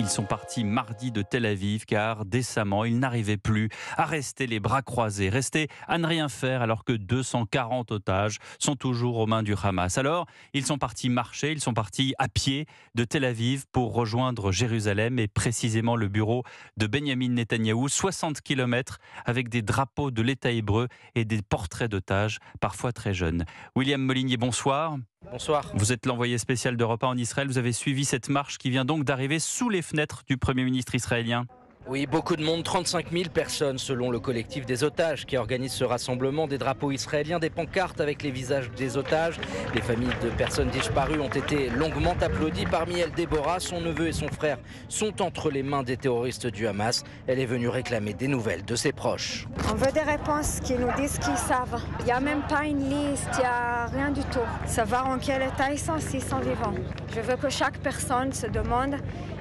Ils sont partis mardi de Tel Aviv car décemment, ils n'arrivaient plus à rester les bras croisés, rester à ne rien faire alors que 240 otages sont toujours aux mains du Hamas. Alors, ils sont partis marcher, ils sont partis à pied de Tel Aviv pour rejoindre Jérusalem et précisément le bureau de Benjamin Netanyahou, 60 km avec des drapeaux de l'État hébreu et des portraits d'otages, parfois très jeunes. William Molinier, bonsoir. Bonsoir. Vous êtes l'envoyé spécial d'Europe 1 en Israël. Vous avez suivi cette marche qui vient donc d'arriver sous les fenêtres du Premier ministre israélien. Oui, beaucoup de monde, 35 000 personnes selon le collectif des otages qui organise ce rassemblement. Des drapeaux israéliens, des pancartes avec les visages des otages. Les familles de personnes disparues ont été longuement applaudies. Parmi elles, Déborah, son neveu et son frère sont entre les mains des terroristes du Hamas. Elle est venue réclamer des nouvelles de ses proches. On veut des réponses qui nous disent qu'ils savent. Il n'y a même pas une liste, il n'y a rien du tout. Savoir en quel état ils sont s'ils sont vivants. Je veux que chaque personne se demande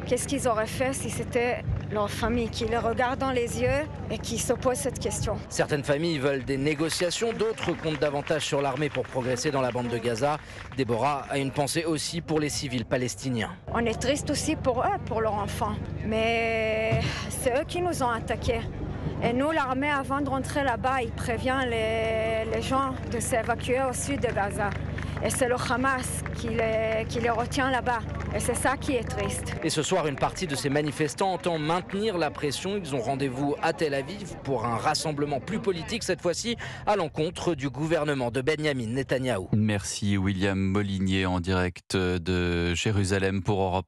qu'est-ce qu'ils auraient fait si c'était leur famille, qui les regarde dans les yeux et qui se pose cette question. Certaines familles veulent des négociations, d'autres comptent davantage sur l'armée pour progresser dans la bande de Gaza. Déborah a une pensée aussi pour les civils palestiniens. On est triste aussi pour eux, pour leurs enfants. Mais c'est eux qui nous ont attaqués. Et nous, l'armée, avant de rentrer là-bas, il prévient les gens de s'évacuer au sud de Gaza. Et c'est le Hamas qui les retient là-bas. Et c'est ça qui est triste. Et ce soir, une partie de ces manifestants entend maintenir la pression. Ils ont rendez-vous à Tel Aviv pour un rassemblement plus politique, cette fois-ci à l'encontre du gouvernement de Benjamin Netanyahou. Merci William Molinier en direct de Jérusalem pour Europe 1.